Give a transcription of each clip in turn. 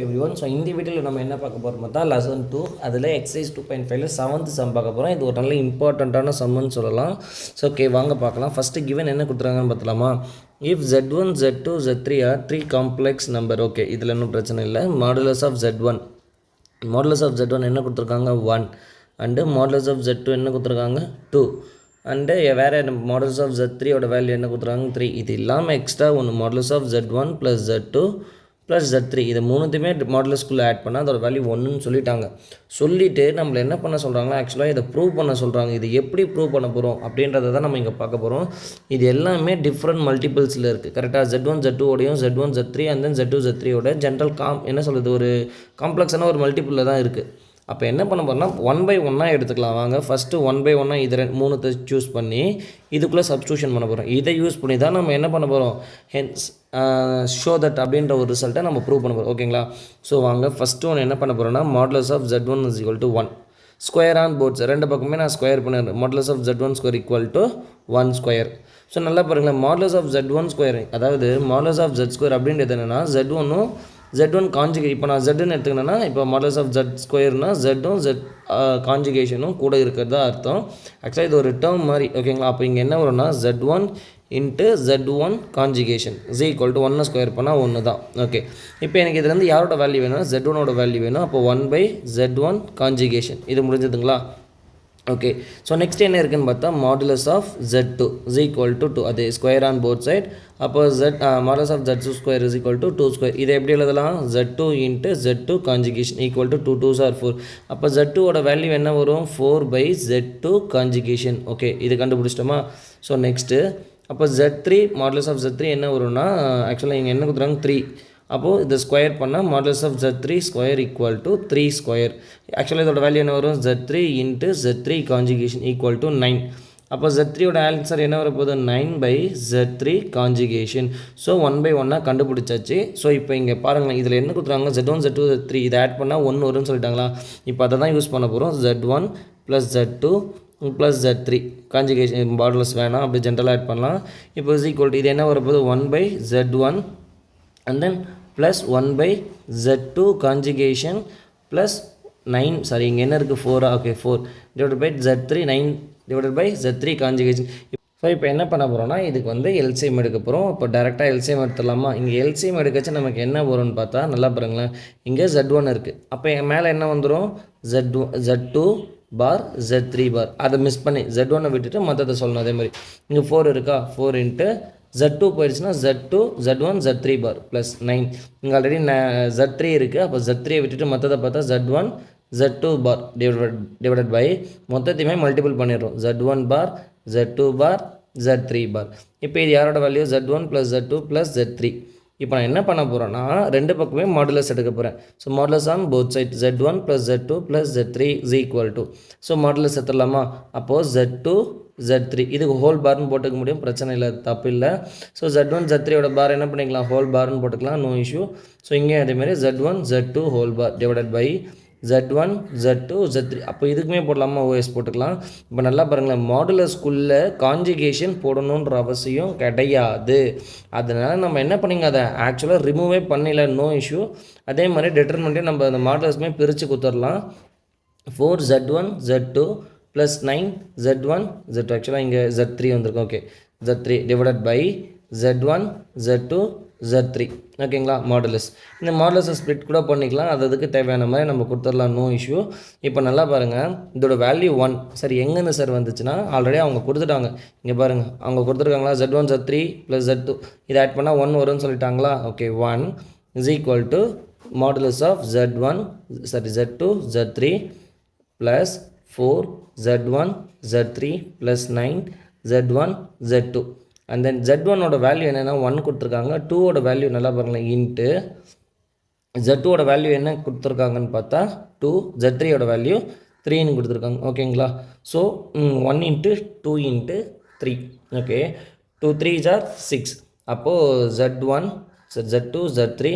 everyone. So இந்த வீடியோவில் நம்ம என்ன பார்க்க போகிறோம் பார்த்தா லெசன் 2 அதில் எக்ஸசைஸ் 2.5ல 7th சம் பார்க்க போகிறோம். இது ஒரு நல்ல இம்பார்ட்டண்ட்டான சம்னு சொல்லலாம். ஸோ ஓகே வாங்க பார்க்கலாம். ஃபஸ்ட்டு கிவன் என்ன கொடுத்துருக்காங்கன்னு பார்த்தலாமா. If Z1 Z2 Z3 are 3 complex number. Okay இதில் இன்னும் பிரச்சனை இல்லை. மாடுலஸ் ஆஃப் Z1 என்ன கொடுத்துருக்காங்க 1 அண்டு மாடுலஸ் ஆஃப் Z2 என்ன கொடுத்துருக்காங்க 2 அண்டு வேறு மாடல்ஸ் ஆஃப் Z3ஓட வேல்யூ என்ன கொடுத்துருக்காங்க 3. இது இல்லாமல் எக்ஸ்ட்ரா ஒன்று models of Z1 + Z2 + Z3 இது மூணுத்தையுமே மாடலஸ்குள்ளே ஆட் பண்ணால் அதோட வேல்யூ 1ன்னு சொல்லிட்டாங்க. சொல்லிவிட்டு நம்மளை என்ன பண்ண சொல்கிறாங்களா, ஆக்சுவலாக இதை ப்ரூவ் பண்ண சொல்கிறாங்க. இது எப்படி ப்ரூவ் பண்ண போகிறோம் அப்படின்றத தான் நம்ம இங்கே பார்க்க போகிறோம். இது எல்லாமே டிஃப்ரெண்ட் மல்டிபிள்ஸில் இருக்குது கரெக்டாக. Z1 Z2 ஓடையும் Z1 Z3 and then Z2 Z3ஓட general என்ன சொல்கிறது ஒரு காம்ப்ளெக்ஸான ஒரு மல்டிபிளில் தான் இருக்குது. அப்போ என்ன பண்ண போகிறோம்னா 1/1 எடுத்துக்கலாம். வாங்க ஃபஸ்ட்டு 1/1 இது மூணுத்தை சூஸ் பண்ணி இதுக்குள்ளே சப்ஸ்டியூஷன் பண்ண போகிறோம். இதை யூஸ் பண்ணி தான் நம்ம என்ன பண்ண போகிறோம், ஹென்ஸ் ஷோ தட் அப்படின்ற ஒரு ரிசல்ட்டை நம்ம ப்ரூவ் பண்ண போகிறோம். ஓகேங்களா. ஸோ வாங்க ஃபஸ்ட்டு ஒன்று என்ன பண்ண போகிறோம்னா modulus of Z1 = 1 square on both ரெண்டு பக்கமே நான் ஸ்கொயர் பண்ணிடுறேன். Modulus of Z1 square = 1 square. So நல்லா பாருங்களேன், மாடுலஸ் ஆஃப் Z1 ஸ்கொயர் அதாவது மாடுலஸ் ஆஃப் Z ஸ்கொயர் அப்படின்றது என்னென்னா Z1 கான்ஜுகேட். இப்போ நான் Zன்னு எடுத்துக்கினேன்னா இப்போ மாடல்ஸ் ஆஃப் Z ஸ்கொயர்னா Z1 Z கான்ஜுகேஷனும் கூட இருக்கிறதா அர்த்தம். ஆக்சுவலாக இது ஒரு டேர்ம் மாதிரி. ஓகேங்களா. அப்போ இங்கே என்ன வரும்னா Z1 × Z1 கான்ஜுகேஷன் = 1 ஸ்கொயர் பண்ணால் 1 தான். ஓகே இப்போ எனக்கு இதுலேருந்து யாரோட வேல்யூ வேணும்னா Z1ஓட வேல்யூ வேணும். அப்போ 1/Z1 கான்ஜுகேஷன் இது முடிஞ்சதுங்களா. ஓகே ஸோ நெக்ஸ்ட் என்ன இருக்குதுன்னு பார்த்தா மாடுலஸ் ஆஃப் Z2 = 2 அது ஸ்கொயர் ஆன் போத் சைட். அப்போ modulus of Z2 square = 2 square. இதை எப்படி எழுதலாம், Z2 × Z2 conjugation = 2 2s are 4. அப்போ Z2ஓட வேல்யூ என்ன வரும் 4/Z2 கான்ஜுகேஷன். ஓகே இது கண்டுபிடிச்சிட்டோமா. ஸோ நெக்ஸ்ட்டு அப்போ Z3 மாடுலஸ் ஆஃப் Z3 என்ன வரும்னா ஆக்சுவலாக இங்கே என்ன கொடுத்துறாங்க 3. அப்போது இதை ஸ்கொயர் பண்ணால் modulus of Z3 square = 3 square. ஆக்சுவலாக இதோட வேல்யூ என்ன வரும் Z3 × Z3 கான்ஜுகேஷன் = 9. அப்போ Z3ஓட ஆன்சர் என்ன வரப்போகுது 9/Z3 கான்ஜுகேஷன். ஸோ 1/1 கண்டுபிடிச்சாச்சு. ஸோ இப்போ இங்கே பாருங்களேன், இதில் என்ன கொடுத்துறாங்க Z1 Z2 Z3 இதை ஆட் பண்ணால் 1 வரும்னு சொல்லிட்டாங்களா. இப்போ அதை தான் யூஸ் பண்ண போகிறோம். Z1 + Z2 + Z3 conjugation modulus வேணாம், அப்படி ஜென்ரலாக ஆட் பண்ணலாம். இப்போ இது என்ன வரப்போகுது 1/Z1 and then plus 1/Z2 conjugation plus 9 sorry இங்கே என்ன இருக்குது 4. Okay 4 / Z3 9 / Z3 conjugation. So இப்போ என்ன பண்ண போகிறோம்னா இதுக்கு வந்து எல்சிஎம் எடுக்க போகிறோம். இப்போ டேரெக்டாக எல்சிஎம் எடுத்துடலாமா. இங்கே எல்சிஎம் எடுக்கச்சு நமக்கு என்ன வரும்னு பார்த்தா நல்லா பாருங்களேன், இங்கே Z1 இருக்குது. அப்போ என் மேலே என்ன வந்துடும் Z2 பார் Z3 பார். அதை மிஸ் பண்ணி Z1 விட்டுட்டு மற்றதை சொல்லணும். அதே மாதிரி இங்கே 4 இருக்கா, 4 × Z2 போயிடுச்சுன்னா Z2 Z1 Z3 bar plus 9. இங்கே ஆல்ரெடி Z3 இருக்குது. அப்போ Z3 விட்டுட்டு மற்றதை பார்த்தா Z1 Z2 bar divided by மொத்தத்தையுமே மல்டிபிள் பண்ணிடுறோம் Z1 பார் Z2 பார் Z3 பார். இப்போ இது யாரோட வேல்யூ Z1 + Z2 + Z3. இப்போ நான் என்ன பண்ண போகிறேன்னா ரெண்டு பக்கமே மாடுலஸ் எடுக்க போகிறேன். So modulus on both side Z1 + Z2 + Z3 = so modulus எடுத்துடலாமா. அப்போது Z2 Z3 இதுக்கு ஹோல் பார்னு போட்டுக்க முடியும், பிரச்சனை இல்லை, தப்பு இல்லை. ஸோ Z1 Z3ஓட பார் என்ன பண்ணிக்கலாம் ஹோல் பார்னு போட்டுக்கலாம், நோ இஷ்யூ. ஸோ இங்கே அதேமாதிரி Z1 Z2 whole bar divided by Z1 Z2 Z3. அப்போ இதுக்குமே போடலாமா, OS போட்டுக்கலாம். இப்போ நல்லா பாருங்களேன், மாடுலஸ்குள்ளே கான்ஜுகேஷன் போடணுன்ற அவசியம் கிடையாது. அதனால் நம்ம என்ன பண்ணிங்க அதை ஆக்சுவலாக ரிமூவே பண்ணல, நோ இஷ்யூ. அதே மாதிரி டிட்டர்மெண்ட்டே நம்ம அந்த மாடுலஸ்மே பிரித்து கொடுத்துடலாம். 4Z1 Z2 + 9Z1 Z2. ஆக்சுவலாக இங்கே Z3 வந்திருக்கும். Okay Z3 divided by Z1 Z2 Z3. ஓகேங்களா. மாடுலஸ் இந்த மாடுலஸை ஸ்ப்ளிட் கூட பண்ணிக்கலாம், அதுக்கு தேவையான மாதிரி நம்ம கொடுத்துடலாம், நோ இஷ்யூ. இப்போ நல்லா பாருங்கள், இதோட வேல்யூ 1. சரி எங்கேருந்து சார் வந்துச்சுன்னா ஆல்ரெடி அவங்க கொடுத்துட்டாங்க. இங்கே பாருங்கள் அவங்க கொடுத்துருக்காங்களா Z1 Z3 + Z2 இதை ஆட் பண்ணால் 1 வரும்னு சொல்லிட்டாங்களா. Okay 1 = modulus of Z2 Z3 + 4 Z1 Z3 + 9 Z1 Z2. And then Z1ஓட வேல்யூ என்னென்னா 1 கொடுத்துருக்காங்க. 2ஓட வேல்யூ நல்லா பாருங்களேன் இன்ட்டு Z2ஓட வேல்யூ என்ன கொடுத்துருக்காங்கன்னு பார்த்தா 2, Z3ஓட வேல்யூ 3ன்னு கொடுத்துருக்காங்க. ஓகேங்களா. ஸோ 1 × 2 × 3. Okay 2 3s are 6. அப்போது Z2 Z3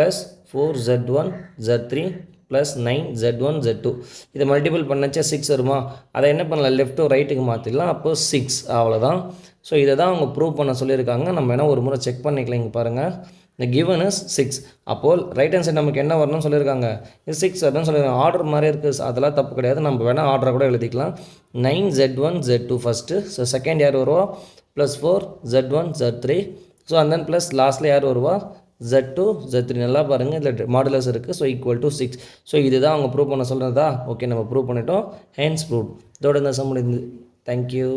+ 4 Z1 Z3 + 9 Z1 Z2 இதை மல்டிபிள் பண்ணச்சா 6 வருமா. அதை என்ன பண்ணலாம், லெஃப்ட் டு ரைட்டுக்கு மாற்றிடலாம். அப்போது 6 அவ்வளோதான். ஸோ இதை தான் அவங்க ப்ரூவ் பண்ண சொல்லியிருக்காங்க. நம்ம வேணால் ஒரு முறை செக் பண்ணிக்கலாம். இங்கே பாருங்கள் இந்த கிவன் இஸ் 6. அப்போது ரைட் ஹேண்ட் சைடு நமக்கு என்ன வரணும்னு சொல்லியிருக்காங்க, இது 6 வரணும்னு சொல்லியிருக்காங்க. ஆர்டர் மாதிரி இருக்குது, அதெல்லாம் தப்பு கிடையாது. நம்ம வேணால் ஆர்டரை கூட எழுதிக்கலாம். 9Z1 Z2 first. So second யார் வருவா, +4 Z1 Z3. So and then plus லாஸ்ட்டில் யார் வருவா, Z2 Z3. நல்லா பாருங்கள், இதில் மாடுலஸ் இருக்குது. ஸோ = 6. ஸோ இதுதான் அவங்க ப்ரூவ் பண்ண சொல்கிறதா. ஓகே, நம்ம ப்ரூவ் பண்ணிட்டோம். Hands prove. இதோட இந்த சம் முடிந்து. தேங்க்யூ.